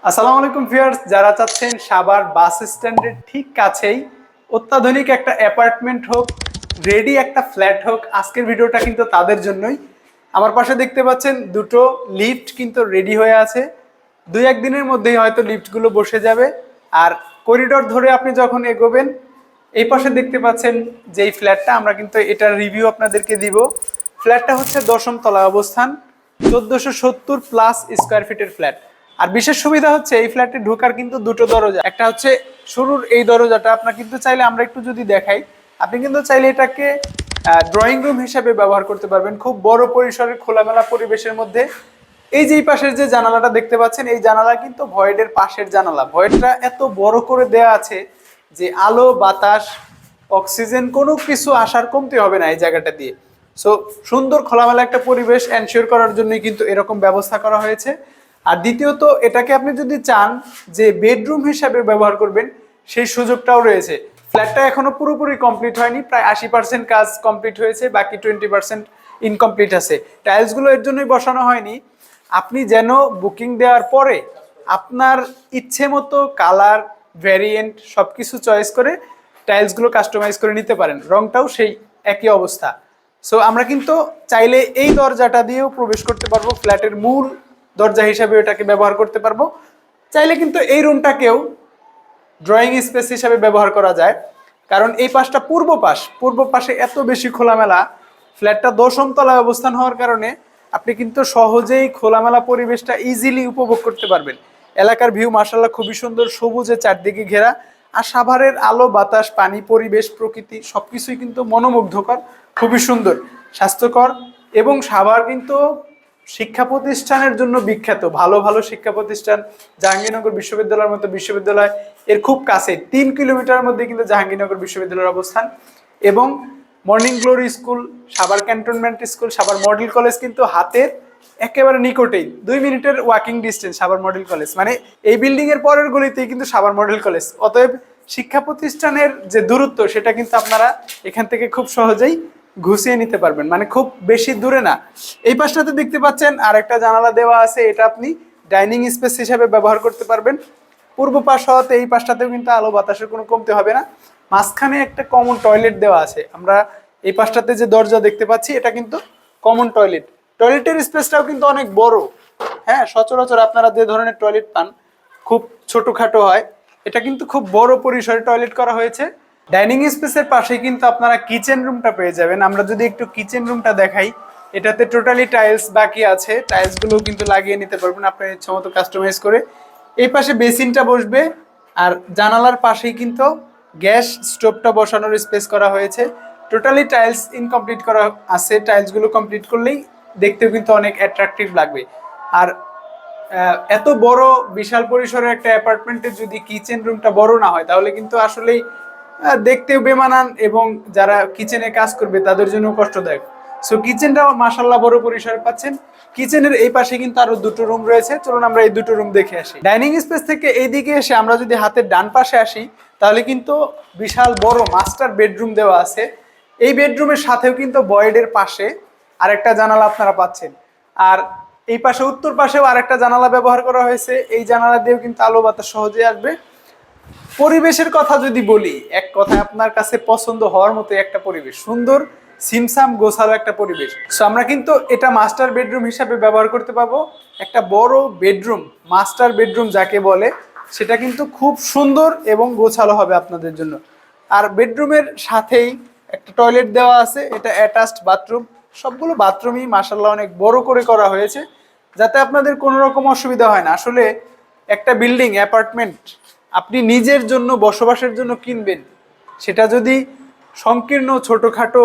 আসসালামু আলাইকুম ভিউয়ার্স, যারা চাচ্ছেন সাভার বাস স্ট্যান্ডের ঠিক কাছেই অত্যাধুনিক একটা অ্যাপার্টমেন্ট হোক, রেডি একটা ফ্ল্যাট হোক, আজকের ভিডিওটা কিন্তু তাদের জন্যই। আমার পাশে দেখতে পাচ্ছেন দুটো লিফট কিন্তু রেডি হয়ে আছে। দুই এক দিনের মধ্যেই হয়তো লিফটগুলো বসে যাবে। আর করিডোর ধরে আপনি যখন এগোবেন, এই পাশে দেখতে পাচ্ছেন যেই ফ্ল্যাটটা, আমরা কিন্তু এটার রিভিউ আপনাদেরকে দিব। ফ্ল্যাটটা হচ্ছে 10ম তলায় অবস্থান, 1470 প্লাস স্কোয়ার ফিটের ফ্ল্যাট। আর বিশেষ সুবিধা হচ্ছে এই ফ্ল্যাটে ঢোকার কিন্তু দুটো দরজা, একটা হচ্ছে শুরুর এই দরজাটা আপনার কিন্তু চাইলে, আমরা একটু যদি দেখাই, আপনি কিন্তু চাইলে এটাকে ড্রয়িং রুম হিসেবে ব্যবহার করতে পারবেন, খুব বড় পরিসরের খোলামেলা পরিবেশের মধ্যে। এই যে এই পাশের যে জানালাটা দেখতে পাচ্ছেন, এই জানালা কিন্তু ভয়েডের পাশের জানালা। ভয়েডটা এত বড় করে দেয়া আছে যে আলো বাতাস অক্সিজেন কোনো কিছু আসার কমতি হবে না এই জায়গাটা দিয়ে। সো সুন্দর খোলামেলা একটা পরিবেশ এনশিওর করার জন্যই কিন্তু এরকম ব্যবস্থা করা হয়েছে। আর দ্বিতীয়ত, এটাকে আপনি যদি চান যে বেডরুম হিসাবে ব্যবহার করবেন, সেই সুযোগটাও রয়েছে। ফ্ল্যাটটা এখনো পুরোপুরি কমপ্লিট হয়নি, প্রায় 80% কাজ কমপ্লিট হয়েছে, বাকি 20% ইনকমপ্লিট আছে। টাইলসগুলো এর জন্যই বসানো হয়নি, আপনি যেন বুকিং দেওয়ার পরে আপনার ইচ্ছে মতো কালার ভ্যারিয়েন্ট সব কিছু চয়েস করে টাইলসগুলো কাস্টমাইজ করে নিতে পারেন। রংটাও সেই একই অবস্থা। সো আমরা কিন্তু চাইলে এই দরজাটা দিয়েও প্রবেশ করতে পারবো, ফ্ল্যাটের মূল দরজা হিসাবে এটাকে ব্যবহার করতে পারবো। চাইলে কিন্তু এই রুমটাকেও ড্রয়িং স্পেস হিসাবে ব্যবহার করা যায়, কারণ এই পাশটা পূর্ব পাশে এত বেশি খোলামেলা। ফ্ল্যাটটা 10ম তলায় অবস্থান হওয়ার কারণে আপনি কিন্তু সহজেই খোলামেলা পরিবেশটা ইজিলি উপভোগ করতে পারবেন। এলাকার ভিউ মাশাআল্লাহ খুবই সুন্দর, সবুজে চারদিকে ঘেরা। আর সাভারের আলো বাতাস পানি পরিবেশ প্রকৃতি সবকিছুই কিন্তু মনোমুগ্ধকর, খুবই সুন্দর, স্বাস্থ্যকর। এবং সাভার কিন্তু শিক্ষা প্রতিষ্ঠানের জন্য বিখ্যাত। ভালো ভালো শিক্ষা প্রতিষ্ঠান, জাহাঙ্গীরনগর বিশ্ববিদ্যালয়ের মতো বিশ্ববিদ্যালয় এর খুব কাছে, 3 কিলোমিটারের মধ্যে কিন্তু জাহাঙ্গীরনগর বিশ্ববিদ্যালয়ের অবস্থান। এবং morning glory school, Savar cantonment school, Savar model college কিন্তু হাতের একেবারে নিকটেই, 2 মিনিটের walking distance Savar model college. মানে এই বিল্ডিং এর পরের গলিতেই কিন্তু সাভার মডেল কলেজ। অতএব শিক্ষা প্রতিষ্ঠানের যে দূরত্ব, সেটা কিন্তু আপনারা এখান থেকে খুব সহজেই ঘুষিয়ে নিতে পারবেন, মানে খুব বেশি দূরে না। এই পাশটাতে দেখতে পাচ্ছেন আর একটা জানালা দেওয়া আছে, এটা আপনি ডাইনিং স্পেস হিসেবে ব্যবহার করতে পারবেন। পূর্ব পাশ হওয়াতে এই পাশটাতেও কিন্তু আলো বাতাসের কোনো কমতি হবে না। মাঝখানে একটা কমন টয়লেট দেওয়া আছে। আমরা এই পাশটাতে যে দরজা দেখতে পাচ্ছি, এটা কিন্তু কমন টয়লেট। টয়লেটের স্পেসটাও কিন্তু অনেক বড়। হ্যাঁ, সচরাচর আপনারা যে ধরনের টয়লেট পান খুব ছোটখাটো হয়, এটা কিন্তু খুব বড় পরিসরে টয়লেট করা হয়েছে। ডাইনিং স্পেসের পাশে কিন্তু আপনারা কিচেন রুমটা পেয়ে যাবেন। আমরা যদি একটু কিচেন রুমটা দেখাই, এটাতে টোটালি টাইলস বাকি আছে, টাইলসগুলো কিন্তু লাগিয়ে নিতে পারবেন আপনার ইচ্ছা মতো কাস্টমাইজ করে। এই পাশে বেসিনটা বসবে, আর জানালার পাশেই কিন্তু গ্যাস স্টোভটা বসানোর স্পেস করা হয়েছে। টোটালি টাইলস ইনকমপ্লিট করা আছে, টাইলসগুলো কমপ্লিট করলেই দেখতেও কিন্তু অনেক অ্যাট্রাকটিভ লাগবে। আর এত বড় বিশাল পরিসরের একটা অ্যাপার্টমেন্টে যদি কিচেন রুমটা বড় না হয়, তাহলে কিন্তু আসলেই দেখতেও বেমানান, এবং যারা কিচেনে কাজ করবে তাদের জন্য কষ্টদায়ক। সো কিচেনটাও মাশাআল্লাহ বড় পরিসরে পাচ্ছেন। কিচেনের এই পাশে কিন্তু আরো দুটো রুম রয়েছে, চলুন আমরা এই দুটো রুম দেখে আসি। ডাইনিং স্পেস থেকে এইদিকে এসে আমরা যদি হাতের ডান পাশে আসি, তাহলে কিন্তু বিশাল বড় মাস্টার বেডরুম দেওয়া আছে। এই বেডরুমের সাথেও কিন্তু বয়েডের পাশে আরেকটা জানালা আপনারা পাচ্ছেন। আর এই পাশে উত্তর পাশেও আরেকটা জানালা ব্যবহার করা হয়েছে। এই জানালা দিয়েও কিন্তু আলো বাতাস সহজে আসবে। পরিবেশের কথা যদি বলি, এক কথায় আপনার কাছে পছন্দ হওয়ার মতো একটা পরিবেশ, সুন্দর সিমসাম গোছালো একটা পরিবেশ। সো আমরা কিন্তু এটা মাস্টার বেডরুম হিসাবে ব্যবহার করতে পারবো। একটা বড় বেডরুম, মাস্টার বেডরুম যাকে বলে, সেটা কিন্তু খুব সুন্দর এবং গোছালো হবে আপনাদের জন্য। আর বেডরুমের সাথেই একটা টয়লেট দেওয়া আছে, এটা অ্যাটাচড বাথরুম। সবগুলো বাথরুমই মাশাআল্লাহ অনেক বড় করে করা হয়েছে, যাতে আপনাদের কোনো রকম অসুবিধা হয় না। আসলে একটা বিল্ডিং অ্যাপার্টমেন্ট আপনি নিজের জন্য বসবাসের জন্য কিনবেন, সেটা যদি সংকীর্ণ ছোটোখাটো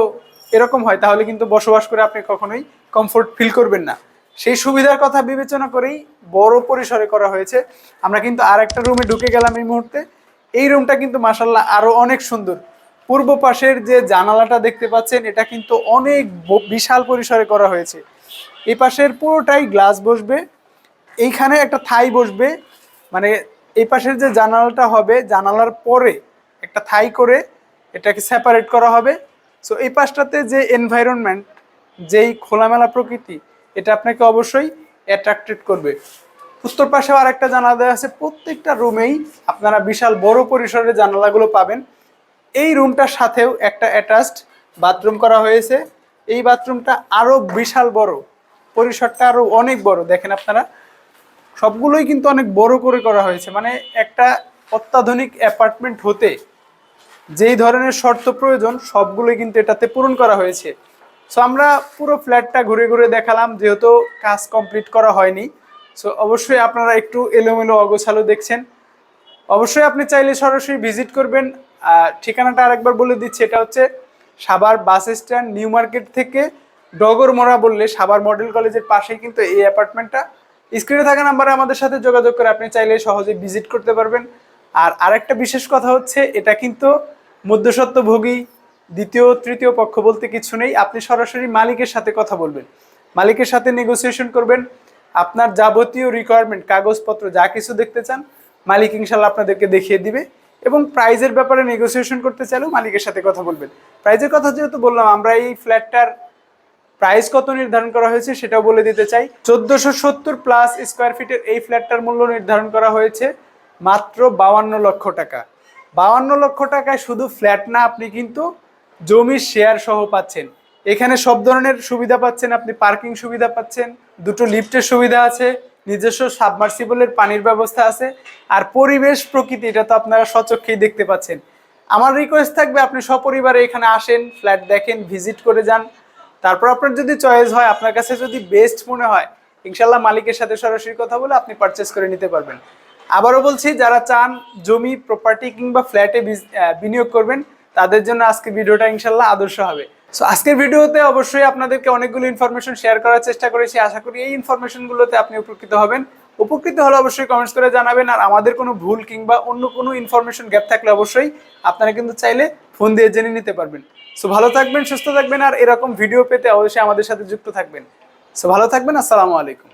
এরকম হয়, তাহলে কিন্তু বসবাস করে আপনি কখনোই কমফোর্ট ফিল করবেন না। সেই সুবিধার কথা বিবেচনা করেই বড় পরিসরে করা হয়েছে। আমরা কিন্তু আর একটা রুমে ঢুকে গেলাম এই মুহূর্তে। এই রুমটা কিন্তু মাশাআল্লাহ আরো অনেক সুন্দর। পূর্ব পাশের যে জানালাটা দেখতে পাচ্ছেন, এটা কিন্তু অনেক বিশাল পরিসরে করা হয়েছে। এই পাশের পুরোটাই গ্লাস বসবে, এইখানে একটা থাই বসবে। মানে এই পাশের যে জানালাটা হবে, জানালার পরে একটা থাই করে এটাকে সেপারেট করা হবে। সো এই পাশটাতে যে এনভায়রনমেন্ট, যেই খোলামেলা প্রকৃতি, এটা আপনাকে অবশ্যই অ্যাট্রাক্টেড করবে। উত্তর পাশেও আরেকটা জানালা দেওয়া আছে। প্রত্যেকটা রুমেই আপনারা বিশাল বড় পরিসরের জানালাগুলো পাবেন। এই রুমটার সাথেও একটা অ্যাটাচড বাথরুম করা হয়েছে। এই বাথরুমটা আরও বিশাল বড়, পরিসরটা আরও অনেক বড়। দেখেন আপনারা, সবগুলোই কিন্তু অনেক বড় করে করা হয়েছে। মানে একটা অত্যাধুনিক অ্যাপার্টমেন্ট হতে যেই ধরনের শর্ত প্রয়োজন সবগুলোই কিন্তু এটাতে পূরণ করা হয়েছে। সো আমরা পুরো ফ্ল্যাটটা ঘুরে ঘুরে দেখালাম, যেহেতু কাজ কমপ্লিট করা হয়নি। সো অবশ্যই আপনারা একটু এলোমেলো অগোছালো দেখছেন। অবশ্যই আপনি চাইলে সরাসরি ভিজিট করবেন। ঠিকানাটা আরেকবার বলে দিচ্ছি, এটা হচ্ছে Savar bus stand new market থেকে ডগরমোড়া বললে সাভার মডেল কলেজের পাশেই কিন্তু এই অ্যাপার্টমেন্টটা। স্ক্রিনে থাকা নাম্বারে আমাদের সাথে যোগাযোগ করে আপনি চাইলে সহজে ভিজিট করতে পারবেন। আর আরেকটা বিশেষ কথা হচ্ছে, এটা কিন্তু মধ্যস্বত্বভোগী দ্বিতীয় তৃতীয় পক্ষ বলতে কিছু নেই। আপনি সরাসরি মালিকের সাথে কথা বলবেন, মালিকের সাথে নেগোসিয়েশন করবেন। আপনার যাবতীয় রিকোয়ারমেন্ট, কাগজপত্র যা কিছু দেখতে চান মালিক ইনশাল্লাহ আপনাদেরকে দেখিয়ে দিবে। এবং প্রাইজের ব্যাপারে নেগোসিয়েশন করতে চাইলেও মালিকের সাথে কথা বলবেন। প্রাইজের কথা যেহেতু বললাম, আমরা এই ফ্ল্যাটটার প্রাইস কত নির্ধারণ করা হয়েছে সেটাও বলে দিতে চাই। 1470 প্লাস স্কোয়ার ফিটের এই ফ্ল্যাটটার মূল্য নির্ধারণ করা হয়েছে মাত্র 52 লক্ষ টাকা। 52 লক্ষ টাকায় শুধু ফ্ল্যাট না, আপনি কিন্তু জমির শেয়ার সহ পাচ্ছেন। এখানে সব ধরনের সুবিধা পাচ্ছেন। আপনি পার্কিং সুবিধা পাচ্ছেন, দুটো লিফটের সুবিধা আছে, নিজস্ব সাবমার্সিবলের পানির ব্যবস্থা আছে। আর পরিবেশ প্রকৃতি এটা তো আপনারা স্বচক্ষেই দেখতে পাচ্ছেন। আমার রিকোয়েস্ট থাকবে আপনি সপরিবারে এখানে আসেন, ফ্ল্যাট দেখেন, ভিজিট করে যান। তারপর আপনার যদি চয়েস হয়, আপনার কাছে যদি বেস্ট মনে হয়, ইনশাল্লাহ মালিকের সাথে সরাসরি কথা বলে আপনি পারচেস করে নিতে পারবেন। আবারও বলছি, যারা চান জমি, প্রপার্টি কিংবা ফ্ল্যাটে বিনিয়োগ করবেন, তাদের জন্য আজকে ভিডিওটা ইনশাল্লাহ আদর্শ হবে। সো আজকের ভিডিওতে অবশ্যই আপনাদেরকে অনেকগুলো ইনফরমেশন শেয়ার করার চেষ্টা করেছি। আশা করি এই ইনফরমেশনগুলোতে আপনি উপকৃত হবেন। উপকৃত হলে অবশ্যই কমেন্টস করে জানাবেন। আর আমাদের কোনো ভুল কিংবা অন্য কোনো ইনফরমেশন গ্যাপ থাকলে অবশ্যই আপনারা কিন্তু চাইলে ফোন দিয়ে জেনে নিতে পারবেন। সো ভালো থাকবেন, সুস্থ থাকবেন, আর এরকম ভিডিও পেতে অবশ্যই আমাদের সাথে যুক্ত থাকবেন। সো ভালো থাকবেন। আসসালামু আলাইকুম।